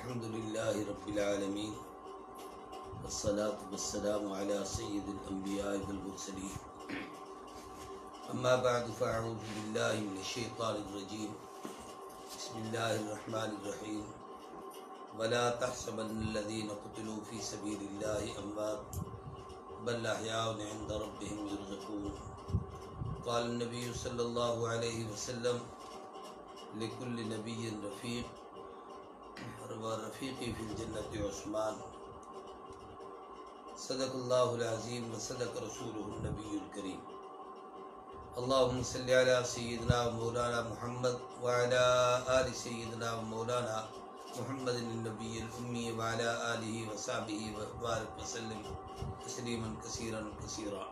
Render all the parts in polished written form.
الحمدللہ رب العالمین والصلاة والسلام علی سید الانبیاء والمرسلین اما بعد فاعوذ باللہ من الشیطان الرجیم بسم اللہ الرحمن الرحیم ولا تحسبن الذین قتلوا فی سبیل اللہ اموات بل احیاء عند ربهم یرزقون قال النبی صلی اللہ علیہ وسلم لکل نبی رفیق رفیقی فی الجنت عثمان صدق اللہ العظیم و صدق رسولہ النبی الکریم اللہم صلی علی سیدنا مولانا محمد وعلی آل سیدنا مولانا محمد النبی الامی وعلی آلہ وصحبہ وبارک وسلم تسلیما کثیرا کثیرا۔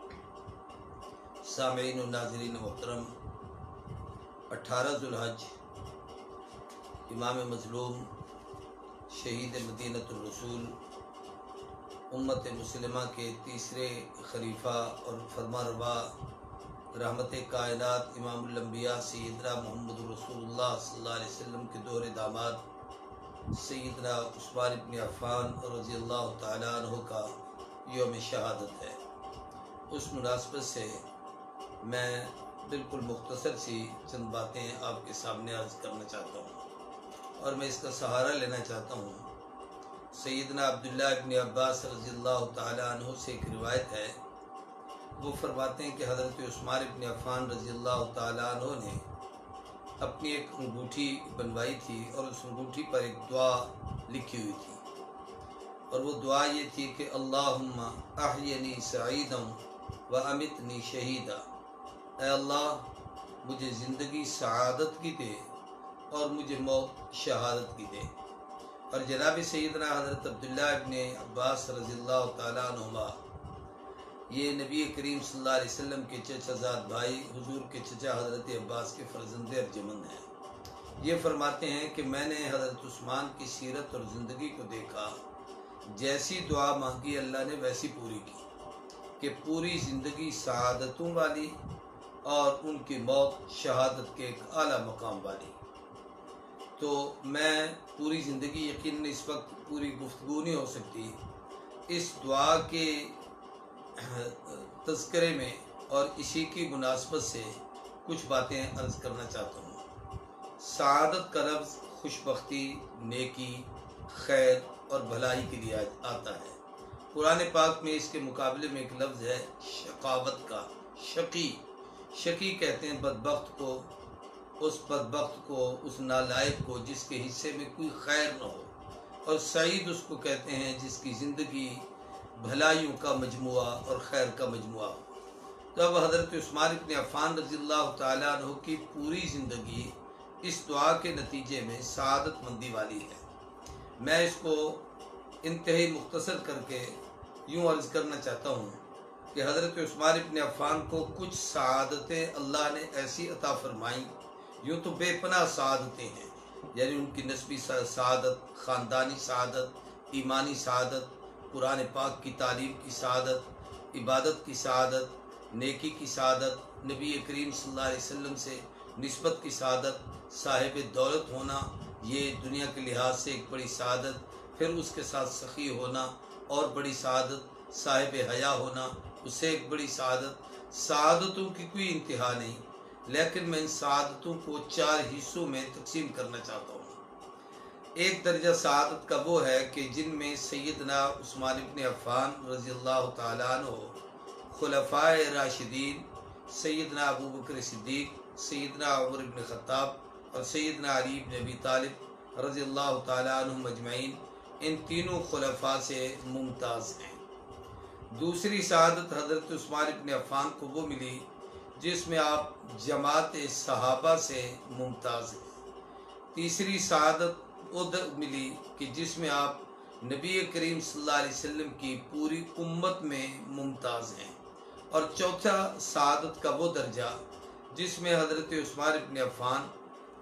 سامعین و ناظرین محترم، 18 ذو الحج امام مظلوم شہید مدینۃ الرسول امت مسلمہ کے تیسرے خلیفہ اور فرمانروا رحمت کائنات امام الانبیاء سیدنا محمد رسول اللہ صلی اللہ علیہ وسلم کے دور داماد سیدنا عثمان بن عفان رضی اللہ تعالیٰ عنہ کا یوم شہادت ہے۔ اس مناسبت سے میں بالکل مختصر سی چند باتیں آپ کے سامنے عرض کرنا چاہتا ہوں اور میں اس کا سہارا لینا چاہتا ہوں۔ سیدنا عبداللہ ابن عباس رضی اللہ تعالیٰ عنہ سے ایک روایت ہے، وہ فرماتے ہیں کہ حضرت عثمان ابن عفان رضی اللہ تعالیٰ عنہ نے اپنی ایک انگوٹھی بنوائی تھی اور اس انگوٹھی پر ایک دعا لکھی ہوئی تھی، اور وہ دعا یہ تھی کہ اللہم احینی سعیدا و امتنی شہیدا، اے اللہ مجھے زندگی سعادت کی دے اور مجھے موت شہادت کی دے۔ اور جناب سیدنا حضرت عبداللہ ابن عباس رضی اللہ تعالیٰ عنہما، یہ نبی کریم صلی اللہ علیہ وسلم کے چچا زاد بھائی حضور کے چچا حضرت عباس کے فرزند ارجمند ہیں۔ یہ فرماتے ہیں کہ میں نے حضرت عثمان کی سیرت اور زندگی کو دیکھا، جیسی دعا مانگی اللہ نے ویسی پوری کی کہ پوری زندگی سعادتوں والی اور ان کی موت شہادت کے ایک اعلیٰ مقام والی۔ تو میں پوری زندگی، یقیناً اس وقت پوری گفتگو نہیں ہو سکتی، اس دعا کے تذکرے میں اور اسی کی مناسبت سے کچھ باتیں عرض کرنا چاہتا ہوں۔ سعادت کا لفظ خوشبختی، نیکی، خیر اور بھلائی کے لیے آتا ہے۔ قرآن پاک میں اس کے مقابلے میں ایک لفظ ہے شقاوت کا، شقی۔ شقی کہتے ہیں بدبخت کو، اس بدبخت کو، اس نالائق کو جس کے حصے میں کوئی خیر نہ ہو، اور سعید اس کو کہتے ہیں جس کی زندگی بھلائیوں کا مجموعہ اور خیر کا مجموعہ ہو۔ تو اب حضرت عثمان بن عفان رضی اللہ تعالیٰ عنہ کی پوری زندگی اس دعا کے نتیجے میں سعادت مندی والی ہے۔ میں اس کو انتہائی مختصر کر کے یوں عرض کرنا چاہتا ہوں کہ حضرت عثمان بن عفان کو کچھ سعادتیں اللہ نے ایسی عطا فرمائیں، یوں تو بے پناہ سعادتیں ہیں، یعنی ان کی نسبی سعادت، خاندانی سعادت، ایمانی سعادت، قرآن پاک کی تعلیم کی سعادت، عبادت کی سعادت، نیکی کی سعادت، نبی کریم صلی اللہ علیہ وسلم سے نسبت کی سعادت، صاحب دولت ہونا، یہ دنیا کے لحاظ سے ایک بڑی سعادت، پھر اس کے ساتھ سخی ہونا اور بڑی سعادت، صاحب حیا ہونا، اس سے ایک بڑی سعادت۔ سعادتوں کی کوئی انتہا نہیں، لیکن میں ان سعادتوں کو 4 حصوں میں تقسیم کرنا چاہتا ہوں۔ ایک درجہ سعادت کا وہ ہے کہ جن میں سیدنا عثمان بن عفان رضی اللہ تعالیٰ عنہ، خلفائے راشدین سیدنا ابو بکر صدیق، سیدنا عمر بن خطاب اور سیدنا علی بن ابی طالب رضی اللہ تعالیٰ عنہ اجمعین، ان تینوں خلفاء سے ممتاز ہیں۔ دوسری سعادت حضرت عثمان بن عفان کو وہ ملی جس میں آپ جماعت صحابہ سے ممتاز ہیں۔ تیسری سعادت ادھر ملی کہ جس میں آپ نبی کریم صلی اللہ علیہ وسلم کی پوری امت میں ممتاز ہیں۔ اور چوتھا سعادت کا وہ درجہ جس میں حضرت عثمان بن عفان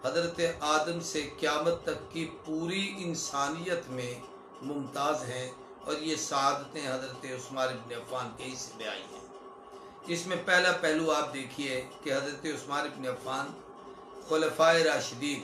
حضرت آدم سے قیامت تک کی پوری انسانیت میں ممتاز ہیں، اور یہ سعادتیں حضرت عثمان بن عفان کے حصے میں آئی ہیں۔ اس میں پہلا پہلو آپ دیکھیے کہ حضرت عثمان بن عفان خلفائے راشدین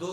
2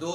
2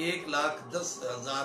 1,10,000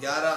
11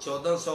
1400,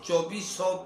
2400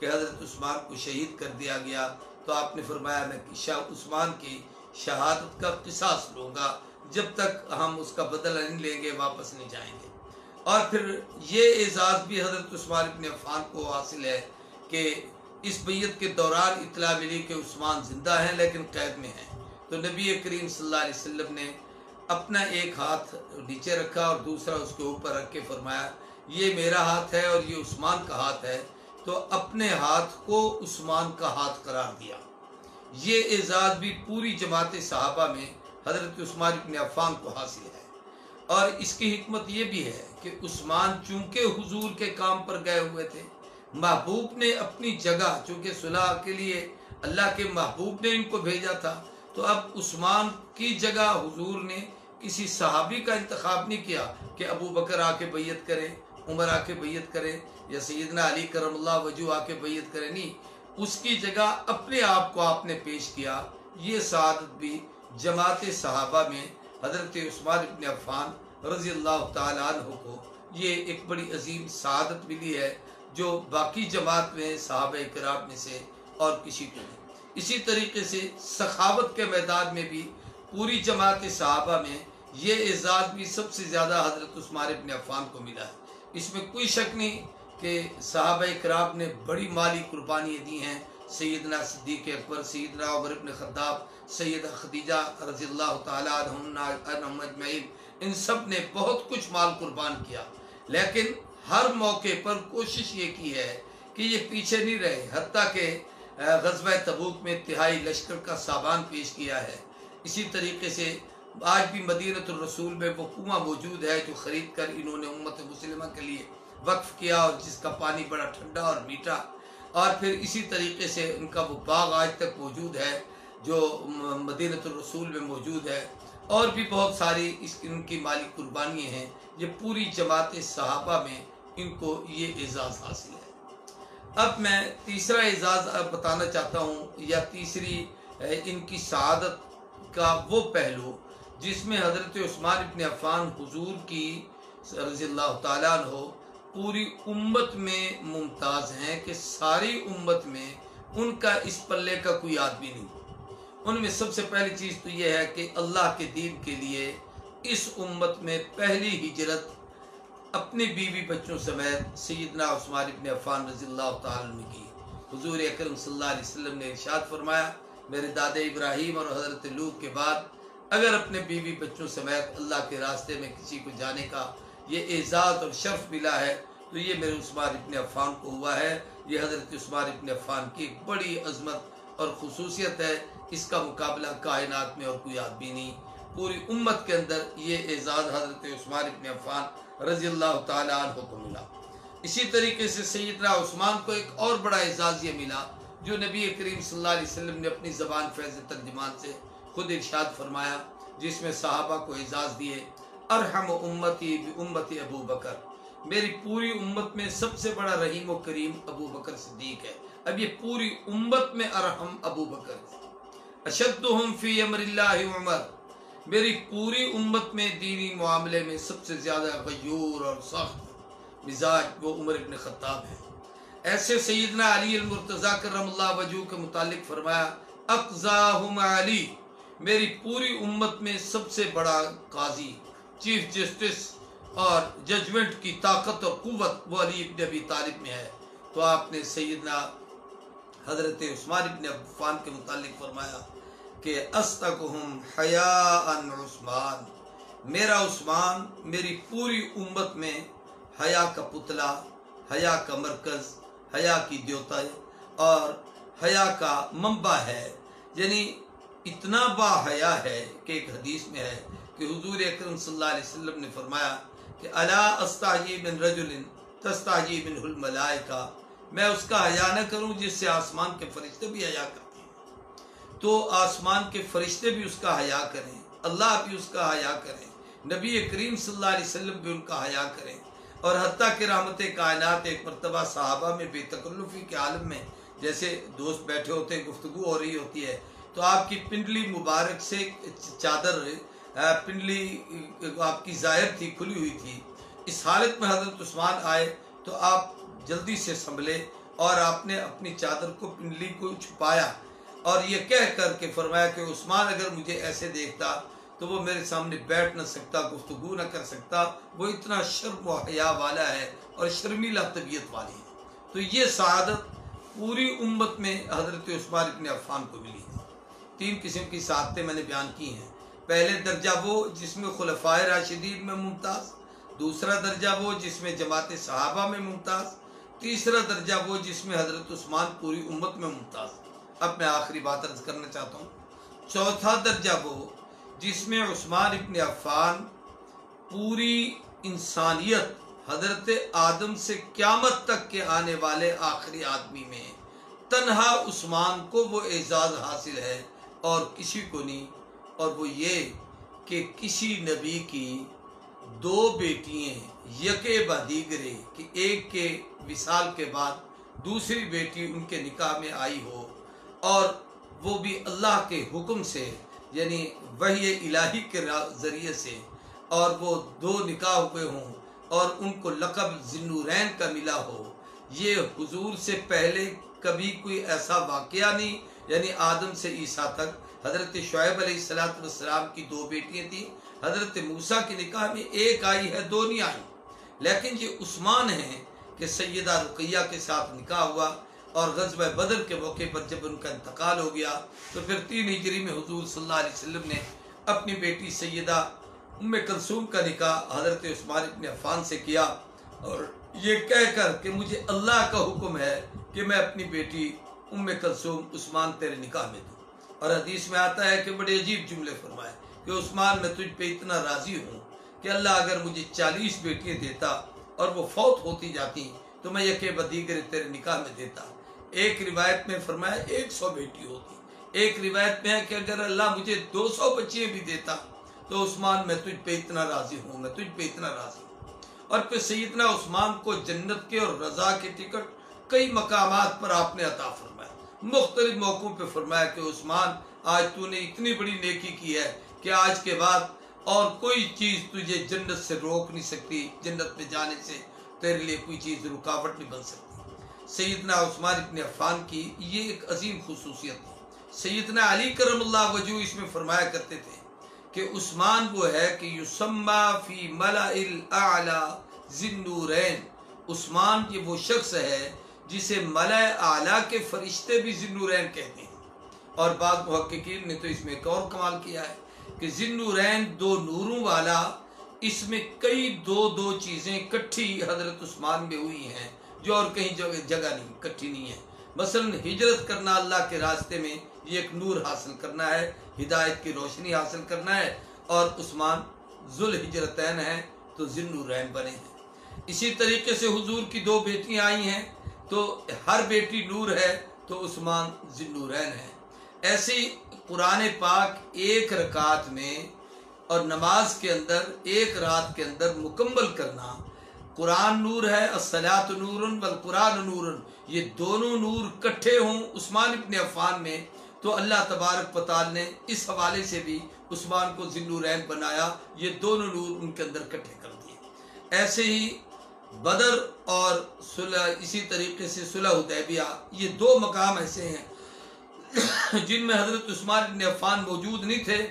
کہ حضرت عثمان کو شہید کر دیا گیا تو آپ نے فرمایا میں شاہ عثمان کی شہادت کا قصاص لوں گا، جب تک ہم اس کا بدلہ نہیں لیں گے واپس نہیں جائیں گے۔ اور پھر یہ اعزاز بھی حضرت عثمان ابن عفان کو حاصل ہے کہ اس بیعت کے دوران اطلاع ملی کہ عثمان زندہ ہیں لیکن قید میں ہیں، تو نبی کریم صلی اللہ علیہ وسلم نے اپنا ایک ہاتھ نیچے رکھا اور دوسرا اس کے اوپر رکھ کے فرمایا یہ میرا ہاتھ ہے اور یہ عثمان کا ہاتھ ہے، تو اپنے ہاتھ کو عثمان کا ہاتھ قرار دیا۔ یہ اعزاز بھی پوری جماعت صحابہ میں حضرت عثمان ابن عفان کو حاصل ہے۔ اور اس کی حکمت یہ بھی ہے کہ عثمان چونکہ حضور کے کام پر گئے ہوئے تھے، محبوب نے اپنی جگہ، چونکہ صلح کے لیے اللہ کے محبوب نے ان کو بھیجا تھا، تو اب عثمان کی جگہ حضور نے کسی صحابی کا انتخاب نہیں کیا کہ ابو بکر آ کے بیعت کریں، عمر آ کے بیعت کریں، یا سیدنا علی کرم اللہ وجہ آ کے بیعت کریں، نہیں، اس کی جگہ اپنے آپ کو آپ نے پیش کیا۔ یہ سعادت بھی جماعت صحابہ میں حضرت عثمان ابن عفان رضی اللہ تعالیٰ عنہ کو یہ ایک بڑی عظیم سعادت ملی ہے جو باقی جماعت میں صحابہ کرام میں سے اور کسی کو نہیں۔ اسی طریقے سے سخاوت کے میدان میں بھی پوری جماعت صحابہ میں یہ اعزاز بھی سب سے زیادہ حضرت عثمان ابن عفان کو ملا ہے۔ اس میں کوئی شک نہیں کہ صحابہ کرام نے بڑی مالی قربانیاں دی ہیں، سیدنا صدیق اکبر، سیدنا عمر ابن خطاب، سیدہ خدیجہ رضی اللہ تعالیٰ عنہم اجمعین، ان سب نے بہت کچھ مال قربان کیا، لیکن ہر موقع پر کوشش یہ کی ہے کہ یہ پیچھے نہیں رہے، حتیٰ کہ غزوہ تبوک میں تہائی لشکر کا سامان پیش کیا ہے۔ اسی طریقے سے آج بھی مدینۃ الرسول میں وہ کنواں موجود ہے جو خرید کر انہوں نے امت مسلمہ کے لیے وقف کیا، اور جس کا پانی بڑا ٹھنڈا اور میٹھا، اور پھر اسی طریقے سے ان کا وہ باغ آج تک موجود ہے جو مدینۃ الرسول میں موجود ہے، اور بھی بہت ساری ان کی مالی قربانیاں ہیں۔ یہ پوری جماعت صحابہ میں ان کو یہ اعزاز حاصل ہے۔ اب میں تیسرا اعزاز بتانا چاہتا ہوں، یا تیسری ان کی سعادت کا وہ پہلو جس میں حضرت عثمان ابن عفان حضور کی رضی اللہ تعالیٰ عنہ پوری امت میں ممتاز ہیں کہ ساری امت میں ان کا اس پلے کا کوئی آدمی نہیں۔ ان میں سب سے پہلی چیز تو یہ ہے کہ اللہ کے دین کے لیے اس امت میں پہلی ہجرت اپنے بیوی بچوں سمیت سیدنا عثمان ابن عفان رضی اللہ تعالیٰ عنہ کی۔ حضور اکرم صلی اللہ علیہ وسلم نے ارشاد فرمایا میرے دادا ابراہیم اور حضرت لوط کے بعد اگر اپنے بیوی بچوں سمیت اللہ کے راستے میں کسی کو جانے کا یہ اعزاز اور شرف ملا ہے تو یہ میرے عثمان ابن عفان کو ہوا ہے۔ یہ حضرت عثمان ابن عفان کی ایک بڑی عظمت اور خصوصیت ہے، اس کا مقابلہ کائنات میں اور کوئی آدمی نہیں۔ پوری امت کے اندر یہ اعزاز حضرت عثمان ابن عفان رضی اللہ تعالیٰ عنہ کو ملا۔ اسی طریقے سے سیدنا عثمان کو ایک اور بڑا اعزاز یہ ملا جو نبی کریم صلی اللہ علیہ وسلم نے اپنی زبان فیض ترجمان سے خود ارشاد فرمایا، جس میں صحابہ کو اعزاز دیے، ارحم امتی بامتی ابو بکر، میری پوری امت میں سب سے بڑا رحیم و کریم ابو بکر صدیق ہے۔ اب یہ پوری امت میں ارحم ابو بکر ہے۔ اشدہم فی امر اللہ عمر، میری پوری امت میں دینی معاملے میں سب سے زیادہ غیور اور سخت مزاج وہ عمر ابن خطاب ہے۔ ایسے سیدنا علی المرتضیٰ کرم اللہ وجہہ کے متعلق فرمایا اقضاہم علی، میری پوری امت میں سب سے بڑا قاضی، چیف جسٹس اور ججمنٹ کی طاقت اور قوت وہ علی ابن ابی طالب میں ہے۔ تو آپ نے سیدنا حضرت عثمان ابن عفان کے متعلق فرمایا کہ استقہم حیاء عثمان، میرا عثمان میری پوری امت میں حیا کا پتلا، حیا کا مرکز، حیا کی دیوتا اور حیا کا منبع ہے، یعنی اتنا با حیا ہے کہ ایک حدیث میں ہے کہ حضور اکرم صلی اللہ علیہ وسلم نے فرمایا کہ الا استحیی من رجل تستحیی منہ الملائکہ، میں اس کا حیا نہ کروں جس سے آسمان کے فرشتے بھی حیا کرتے ہیں، تو آسمان کے فرشتے بھی اس کا حیا کریں، اللہ بھی اس کا حیا کریں، نبی کریم صلی اللہ علیہ وسلم بھی ان کا حیا کریں، اور حتیٰ کہ رحمت کائنات ایک مرتبہ صحابہ میں بے تکلفی کے عالم میں جیسے دوست بیٹھے ہوتے ہیں، گفتگو ہو رہی ہوتی ہے، تو آپ کی پنڈلی مبارک سے چادر، پنڈلی آپ کی ظاہر تھی، کھلی ہوئی تھی۔ اس حالت میں حضرت عثمان آئے تو آپ جلدی سے سنبھلے اور آپ نے اپنی چادر کو پنڈلی کو چھپایا اور یہ کہہ کر کے فرمایا کہ عثمان اگر مجھے ایسے دیکھتا تو وہ میرے سامنے بیٹھ نہ سکتا، گفتگو نہ کر سکتا، وہ اتنا شرم و حیا والا ہے اور شرمیلا طبیعت والی ہے۔ تو یہ سعادت پوری امت میں حضرت عثمان ابن عفان کو ملی ہے۔ 3 قسم کی سعادتیں میں نے بیان کی ہیں۔ پہلے درجہ وہ جس میں خلفائے راشدین میں ممتاز، دوسرا درجہ وہ جس میں جماعت صحابہ میں ممتاز، تیسرا درجہ وہ جس میں حضرت عثمان پوری امت میں ممتاز۔ اب میں آخری بات عرض کرنا چاہتا ہوں، چوتھا درجہ وہ جس میں عثمان ابن عفان پوری انسانیت حضرت آدم سے قیامت تک کے آنے والے آخری آدمی میں تنہا عثمان کو وہ اعزاز حاصل ہے اور کسی کو نہیں، اور وہ یہ کہ کسی نبی کی 2 بیٹیاں یکے بدیگرے کہ ایک کے وصال کے بعد دوسری بیٹی ان کے نکاح میں آئی ہو، اور وہ بھی اللہ کے حکم سے، یعنی وحی الہی کے ذریعے سے، اور وہ 2 نکاح ہوئے ہوں اور ان کو لقب ذی النورین کا ملا ہو۔ یہ حضور سے پہلے کبھی کوئی ایسا واقعہ نہیں، یعنی آدم سے عیسیٰ تک۔ حضرت شعیب علیہ السلام کی 2 بیٹیاں تھیں، حضرت موسیٰ کی نکاح میں ایک آئی ہے، 2 نہیں آئی، لیکن یہ عثمان ہیں کہ سیدہ رقیہ کے ساتھ نکاح ہوا، اور غزوہ بدر کے موقع پر جب ان کا انتقال ہو گیا تو پھر 3 ہجری میں حضور صلی اللہ علیہ وسلم نے اپنی بیٹی سیدہ ام کلثوم کا نکاح حضرت عثمان ابن عفان سے کیا، اور یہ کہہ کر کہ مجھے اللہ کا حکم ہے کہ میں اپنی بیٹی ام کلثوم عثمان تیرے نکاح میں دوں۔ اور حدیث میں آتا ہے کہ بڑے عجیب جملے فرمائے کہ عثمان میں تجھ پہ اتنا راضی ہوں کہ اللہ اگر مجھے 40 بیٹیاں دیتا اور وہ فوت ہوتی جاتی تو میں یکے بدیگر تیرے نکاح میں دیتا۔ ایک روایت میں فرمایا 100 بیٹی ہوتی، ایک روایت میں ہے کہ اگر اللہ مجھے 200 بچیاں بھی دیتا تو عثمان میں تجھ پہ اتنا راضی ہوں، میں تجھ پہ اتنا راضی ہوں۔ اور پھر سیدنا عثمان کو جنت کے اور رضا کے ٹکٹ کئی مقامات پر آپ نے عطا فرمایا، مختلف موقعوں پہ فرمایا کہ عثمان آج تو نے اتنی بڑی نیکی کی ہے کہ آج کے بعد اور کوئی چیز تجھے جنت سے روک نہیں سکتی، جنت میں جانے سے تیرے لیے کوئی چیز رکاوٹ نہیں بن سکتی۔ سیدنا عثمان ابن عفان کی یہ ایک عظیم خصوصیت ہے۔ سیدنا علی کرم اللہ وجہہ اس میں فرمایا کرتے تھے کہ عثمان وہ ہے کہ یسمى فی ملأ الاعلی ذی النورین، عثمان یہ وہ شخص ہے جسے ملأ اعلیٰ کے فرشتے بھی ذی النورین کہتے ہیں۔ اور بعض محققین نے تو اس میں ایک اور کمال کیا ہے کہ ذی النورین 2 نوروں والا، اس میں کئی 2 چیزیں اکٹھی حضرت عثمان میں ہوئی ہیں جو اور کہیں جگہ نہیں اکٹھی نہیں ہے۔ مثلا ہجرت کرنا اللہ کے راستے میں، یہ ایک نور حاصل کرنا ہے، ہدایت کی روشنی حاصل کرنا ہے، اور عثمان ذوالہجرتین ہیں تو ذی النورین بنے ہیں۔ اسی طریقے سے حضور کی 2 بیٹیاں آئی ہیں تو ہر بیٹی نور ہے تو عثمان ذی النورین ہے۔ ایسے قرآن پاک 1 رکعت میں اور نماز کے اندر 1 رات کے اندر مکمل کرنا، قرآن نور ہے، الصلاۃ نور والقرآن نور، یہ دونوں نور اکٹھے ہوں عثمان ابن عفان میں تو اللہ تبارک و تعالی نے اس حوالے سے بھی عثمان کو ذی النورین بنایا، یہ دونوں نور ان کے اندر اکٹھے کر دیے۔ ایسے ہی بدر اور صلح، اسی طریقے سے صلح حدیبیہ، یہ 2 مقام ایسے ہیں جن میں حضرت عثمان ابن عفان موجود نہیں تھے،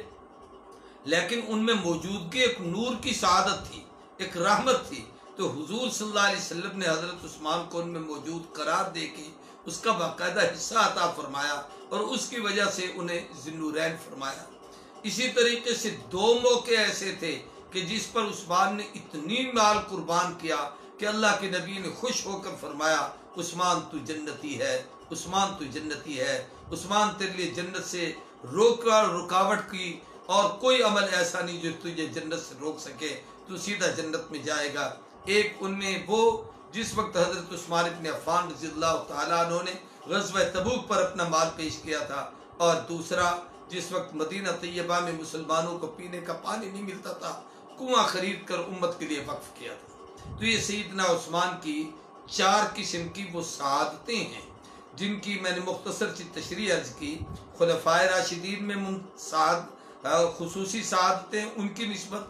لیکن ان میں موجودگی ایک نور کی سعادت تھی، ایک رحمت تھی، تو حضور صلی اللہ علیہ وسلم نے حضرت عثمان کو ان میں موجود قرار دے کے اس کا باقاعدہ حصہ عطا فرمایا اور اس کی وجہ سے انہیں ذی النورین فرمایا۔ اسی طریقے سے 2 موقع ایسے تھے کہ جس پر عثمان نے اتنی مال قربان کیا کہ اللہ کے نبی نے خوش ہو کر فرمایا عثمان تو جنتی ہے، عثمان تو جنتی ہے، عثمان تیرے لیے جنت سے رکاوٹ کی اور کوئی عمل ایسا نہیں جو تجھے جنت سے روک سکے، تو سیدھا جنت میں جائے گا۔ ایک ان میں وہ جس وقت حضرت عثمان ابن عفان رضی اللہ تعالیٰ عنہ نے غزوہ تبوک پر اپنا مال پیش کیا تھا، اور دوسرا جس وقت مدینہ طیبہ میں مسلمانوں کو پینے کا پانی نہیں ملتا تھا، کنواں خرید کر امت کے لیے وقف کیا تھا۔ تو یہ سیدنا عثمان کی 4 قسم کی وہ سعادتیں ہیں جن کی میں نے مختصر سی تشریح عرض کی۔ خلفائے راشدین میں خصوصی سعادتیں ان کی نسبت،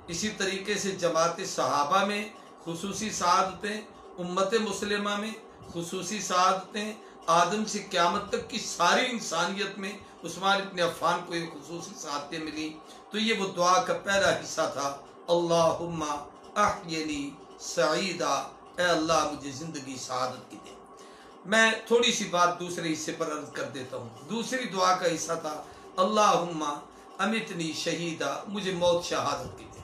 اسی طریقے سے جماعت صحابہ میں خصوصی سعادتیں، امت مسلمہ میں خصوصی سعادتیں آدم سے قیامت تک کی ساری انسانیت میں عثمان ابن عفان کو یہ خصوصی سعادتیں ملی، تو یہ وہ دعا کا پہلا حصہ تھا، اللہم احینی سعیدا، اے اللہ مجھے زندگی سعادت کی دے۔ میں تھوڑی سی بات دوسرے حصے پر عرض کر دیتا ہوں۔ دوسری دعا کا حصہ تھا، اللہم امیتنی شہیدا، مجھے موت شہادت کی دے۔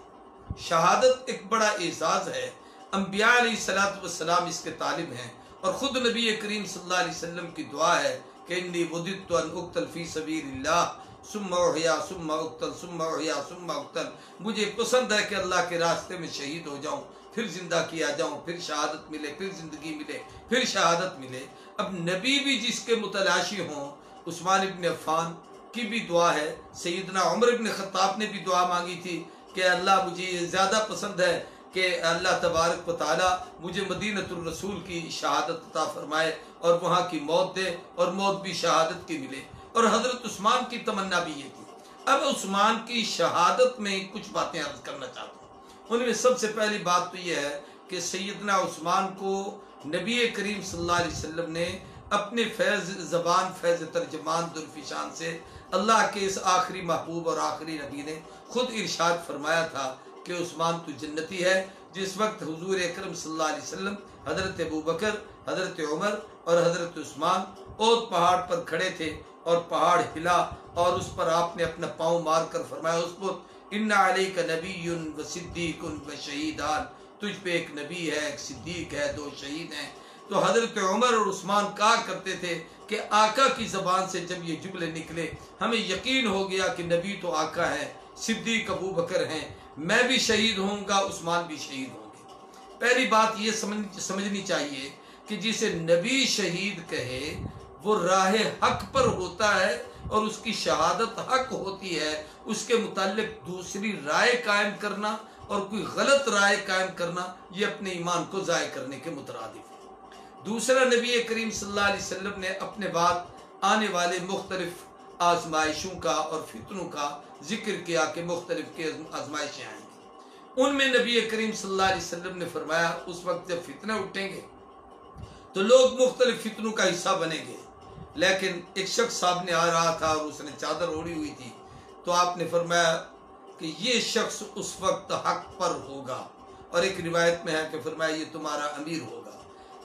شہادت ایک بڑا اعزاز ہے، انبیاء علیہ الصلوۃ والسلام اس کے طالب ہیں، اور خود نبی کریم صلی اللہ علیہ وسلم کی دعا ہے کہ انی وددت ان اقتل فی سبیل اللہ ثم احیا ثم اقتل ثم احیا ثم اقتل، مجھے پسند ہے کہ اللہ کے راستے میں شہید ہو جاؤں، پھر زندہ کیا جاؤں، پھر شہادت ملے، پھر زندگی ملے، پھر شہادت ملے۔ اب نبی بھی جس کے متلاشی ہوں، عثمان ابن عفان کی بھی دعا ہے، سیدنا عمر ابن خطاب نے بھی دعا مانگی تھی کہ اللہ مجھے یہ زیادہ پسند ہے کہ اللہ تبارک و تعالی مجھے مدینۃ الرسول کی شہادت عطا فرمائے اور وہاں کی موت دے، اور موت بھی شہادت کی ملے، اور حضرت عثمان کی تمنا بھی یہ تھی۔ اب عثمان کی شہادت میں کچھ باتیں عرض کرنا چاہتا ہوں۔ ان میں سب سے پہلی بات تو یہ ہے کہ سیدنا عثمان کو نبی کریم صلی اللہ علیہ وسلم نے اپنے فیض زبان، فیض ترجمان ذوالفشان سے اللہ کے اس آخری محبوب اور آخری نبی نے خود ارشاد فرمایا تھا کہ عثمان تو جنتی ہے۔ جس وقت حضور اکرم صلی اللہ علیہ وسلم، حضرت ابوبکر، حضرت عمر اور حضرت عثمان احد پہاڑ پر کھڑے تھے اور پہاڑ ہلا، اور اس پر آپ نے اپنا پاؤں مار کر فرمایا، اثبت ان علیک نبی و صدیق و شہیدان، تجھ پہ ایک نبی ہے، ایک صدیق ہے، دو شہید ہیں۔ تو حضرت عمر اور عثمان کہا کرتے تھے کہ آقا کی زبان سے جب یہ جملے نکلے ہمیں یقین ہو گیا کہ نبی تو آقا ہے، صدیق ابو بکر ہیں، میں بھی شہید ہوں گا، عثمان بھی شہید ہوں گے۔ پہلی بات یہ سمجھنی چاہیے کہ جسے نبی شہید کہے وہ راہ حق پر ہوتا ہے اور اس کی شہادت حق ہوتی ہے، اس کے متعلق دوسری رائے قائم کرنا اور کوئی غلط رائے قائم کرنا یہ اپنے ایمان کو ضائع کرنے کے مترادف ہے۔ دوسرا، نبی کریم صلی اللہ علیہ وسلم نے اپنے بعد آنے والے مختلف آزمائشوں کا اور فتنوں کا ذکر کیا کہ مختلف کی آزمائشیں آئیں گی۔ ان میں نبی کریم صلی اللہ علیہ وسلم نے فرمایا اس وقت جب فتنے اٹھیں گے تو لوگ مختلف فتنوں کا حصہ بنیں گے، لیکن ایک شخص سامنے آ رہا تھا اور اس نے چادر اوڑھی ہوئی تھی، تو آپ نے فرمایا کہ یہ شخص اس وقت حق پر ہوگا، اور ایک روایت میں ہے کہ فرمایا یہ تمہارا امیر ہوگا۔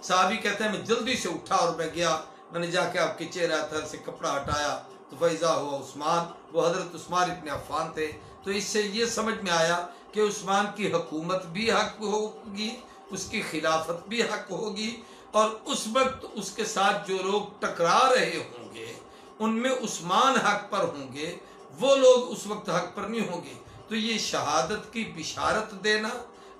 صحابی کہتے ہیں میں جلدی سے اٹھا اور میں گیا، میں نے جا کے آپ کے چہرہ تھر سے کپڑا ہٹایا تو فیضا ہوا عثمان، وہ حضرت عثمان ابن عفان تھے۔ تو اس سے یہ سمجھ میں آیا کہ عثمان کی حکومت بھی حق ہوگی، اس کی خلافت بھی حق ہوگی، اور اس وقت اس کے ساتھ جو لوگ ٹکرا رہے ہوں گے ان میں عثمان حق پر ہوں گے، وہ لوگ اس وقت حق پر نہیں ہوں گے۔ تو یہ شہادت کی بشارت دینا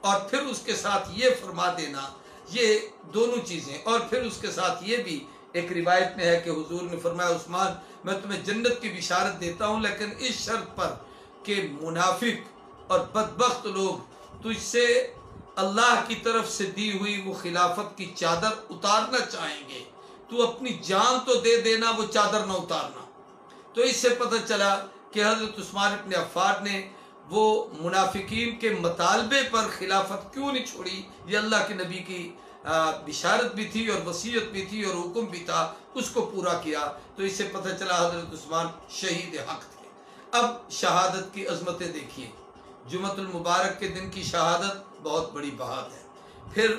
اور پھر اس کے ساتھ یہ فرما دینا، یہ دونوں چیزیں، اور پھر اس کے ساتھ یہ بھی ایک روایت میں ہے کہ حضور نے فرمایا عثمان میں تمہیں جنت کی بشارت دیتا ہوں، لیکن اس شرط پر کہ منافق اور بدبخت لوگ تجھ سے اللہ کی طرف سے دی ہوئی وہ خلافت کی چادر اتارنا چاہیں گے، تو اپنی جان تو دے دینا، وہ چادر نہ اتارنا۔ تو اس سے پتہ چلا کہ حضرت عثمان ابن عفان نے وہ منافقین کے مطالبے پر خلافت کیوں نہیں چھوڑی، یہ اللہ کے نبی کی بشارت بھی تھی اور وصیت بھی تھی اور حکم بھی تھا، اس کو پورا کیا۔ تو اس سے پتہ چلا حضرت عثمان شہید حق تھے۔ اب شہادت کی عظمتیں دیکھیے، جمعۃ المبارک کے دن کی شہادت بہت بڑی بات ہے، پھر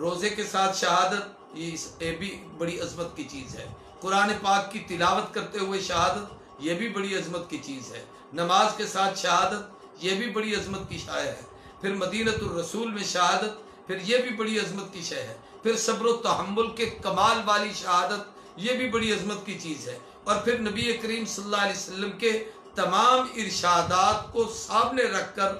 روزے کے ساتھ شہادت یہ بھی بڑی عظمت کی چیز ہے، قرآن پاک کی تلاوت کرتے ہوئے شہادت یہ بھی بڑی عظمت کی چیز ہے، نماز کے ساتھ شہادت یہ بھی بڑی عظمت کی شے ہے، پھر مدینۃ الرسول میں شہادت پھر یہ بھی بڑی عظمت کی شے ہے، پھر صبر و تحمل کے کمال والی شہادت یہ بھی بڑی عظمت کی چیز ہے، اور پھر نبی کریم صلی اللہ علیہ وسلم کے تمام ارشادات کو سامنے رکھ کر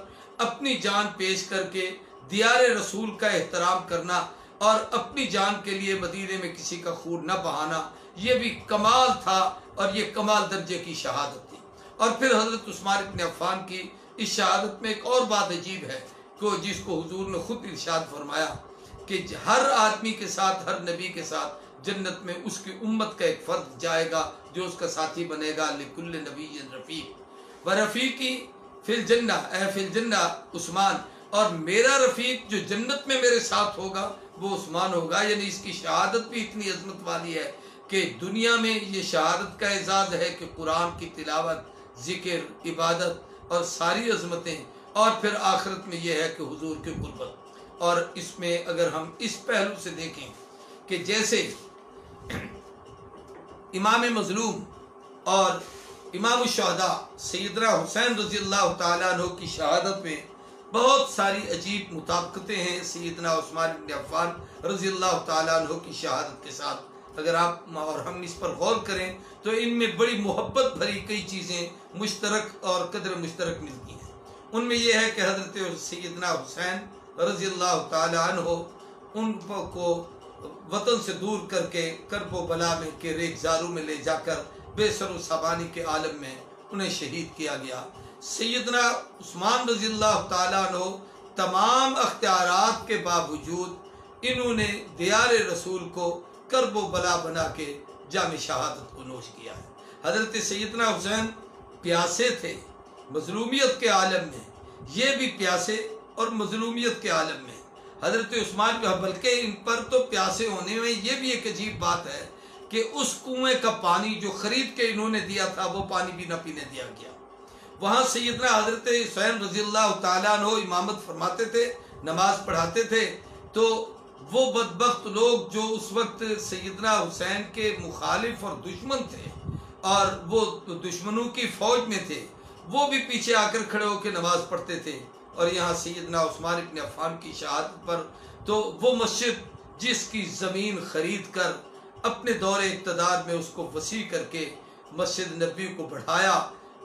اپنی جان پیش کر کے دیار رسول کا احترام کرنا اور اپنی جان کے لیے مدینے میں کسی کا خون نہ بہانا، یہ بھی کمال تھا اور یہ کمال درجے کی شہادت تھی۔ اور پھر حضرت عثمان ابن عفان کی اس شہادت میں ایک اور بات عجیب ہے جس کو حضور نے خود ارشاد فرمایا کہ ہر آدمی کے ساتھ، ہر نبی کے ساتھ جنت میں اس کی امت کا ایک فرد جائے گا جو اس کا ساتھی بنے گا، لکل نبی رفیق ورفیقی فی الجنہ، اے فی الجنہ عثمان، اور میرا رفیق جو جنت میں میرے ساتھ ہوگا وہ عثمان ہوگا. یعنی اس کی شہادت بھی اتنی عظمت والی ہے کہ دنیا میں یہ شہادت کا اعزاز ہے کہ قرآن کی تلاوت، ذکر، عبادت اور ساری عظمتیں، اور پھر آخرت میں یہ ہے کہ حضور کی قربت. اور اس میں اگر ہم اس پہلو سے دیکھیں کہ جیسے امام مظلوم اور امام الشہداء سیدنا حسین رضی اللہ تعالیٰ عنہ کی شہادت میں بہت ساری عجیب مطابقتیں ہیں سیدنا عثمان بن عفان رضی اللہ تعالیٰ عنہ کی شہادت کے ساتھ. اگر آپ اور ہم اس پر غور کریں تو ان میں بڑی محبت بھری کئی چیزیں مشترک اور قدر مشترک ملتی ہیں. ان میں یہ ہے کہ حضرت سیدنا حسین رضی اللہ تعالیٰ عنہ ان کو وطن سے دور کر کے کرب و بلا میں کے ریگزاروں میں لے جا کر بے سر و سامانی کے عالم میں انہیں شہید کیا گیا. سیدنا عثمان رضی اللہ تعالیٰ عنہ تمام اختیارات کے باوجود انہوں نے دیار رسول کو کرب و بلا بنا کے جام شہادت کو نوش کیا ہے. حضرت سیدنا حسین پیاسے تھے مظلومیت کے عالم میں، یہ بھی پیاسے اور مظلومیت کے عالم میں. حضرت عثمان بلکہ ان پر تو پیاسے ہونے میں یہ بھی ایک عجیب بات ہے کہ اس کنویں کا پانی جو خرید کے انہوں نے دیا تھا وہ پانی بھی نہ پینے دیا گیا. وہاں سیدنا حضرت حسین رضی اللہ تعالیٰ عنہ امامت فرماتے تھے، نماز پڑھاتے تھے، تو وہ بدبخت لوگ جو اس وقت سیدنا حسین کے مخالف اور دشمن تھے اور وہ دشمنوں کی فوج میں تھے، وہ بھی پیچھے آ کر کھڑے ہو کے نماز پڑھتے تھے. اور یہاں سیدنا عثمان بن عفان کی شہادت پر تو وہ مسجد جس کی زمین خرید کر اپنے دور اقتدار میں اس کو وسیع کر کے مسجد نبی کو بڑھایا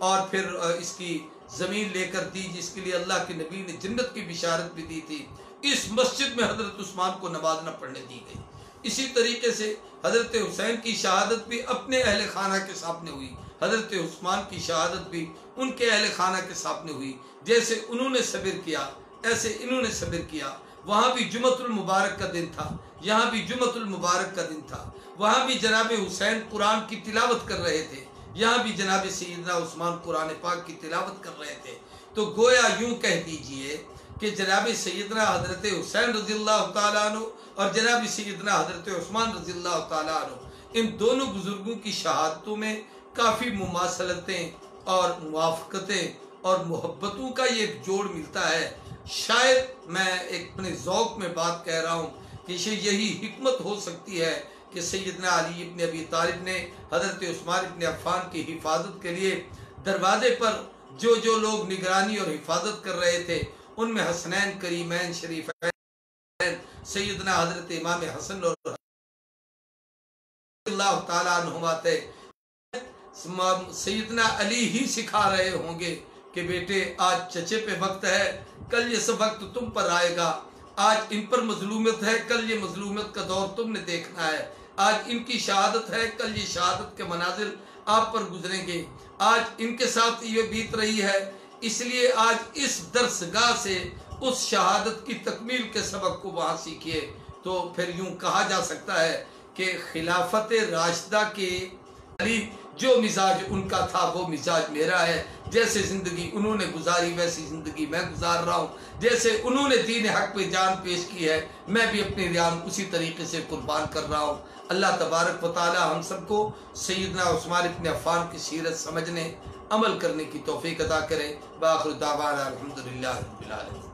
اور پھر اس کی زمین لے کر دی جس کے لیے اللہ کے نبی نے جنت کی بشارت بھی دی تھی، اس مسجد میں حضرت عثمان کو نماز نہ پڑھنے دی گئی. اسی طریقے سے حضرت حسین کی شہادت بھی اپنے اہل خانہ کے سامنے ہوئی، حضرت عثمان کی شہادت بھی ان کے اہل خانہ کے سامنے ہوئی. جیسے انہوں نے صبر کیا ایسے انہوں نے صبر کیا. وہاں بھی جمعۃ المبارک کا دن تھا، یہاں بھی جمعۃ المبارک کا دن تھا. وہاں بھی جناب حسین قرآن کی تلاوت کر رہے تھے، یہاں بھی جناب سیدنا عثمان قرآن پاک کی تلاوت کر رہے تھے. تو گویا یوں کہہ دیجئے کہ جناب سیدنا حضرت حسین رضی اللہ تعالیٰ عنہ اور جناب سیدنا حضرت عثمان رضی اللہ تعالیٰ عنہ، ان دونوں بزرگوں کی شہادتوں میں کافی مماثلتیں اور موافقتیں اور محبتوں کا یہ جوڑ ملتا ہے. شاید میں ایک اپنے ذوق میں بات کہہ رہا ہوں کہ یہی حکمت ہو سکتی ہے کہ سیدنا علی ابن ابی طالب نے حضرت عثمان ابن عفان کی حفاظت کے لیے دروازے پر جو لوگ نگرانی اور حفاظت کر رہے تھے ان میں حسنین کریمین شریفین سیدنا حضرت امام حسن اور اللہ تعالیٰ عنہما تھے. سیدنا علی ہی سکھا رہے ہوں گے کہ بیٹے آج چچے پہ وقت ہے، کل یہ سب وقت تم پر آئے گا. آج ان پر مظلومیت ہے، کل یہ مظلومیت کا دور تم نے دیکھنا ہے. آج ان کی شہادت ہے، کل یہ شہادت کے مناظر آپ پر گزریں گے. آج ان کے ساتھ یہ بیت رہی ہے، اس لیے آج اس درسگاہ سے اس شہادت کی تکمیل کے سبق کو وہاں سیکھیے. تو پھر یوں کہا جا سکتا ہے کہ خلافت راشدہ کے علی جو مزاج ان کا تھا وہ مزاج میرا ہے. جیسے زندگی انہوں نے گزاری ویسی زندگی میں گزار رہا ہوں. جیسے انہوں نے دین حق پہ جان پیش کی ہے میں بھی اپنی جان اسی طریقے سے قربان کر رہا ہوں. اللہ تبارک و تعالی ہم سب کو سیدنا عثمان ابن عفان کی سیرت سمجھنے عمل کرنے کی توفیق عطا کرے. بآخر دعوانا الحمدللہ رب العالمین.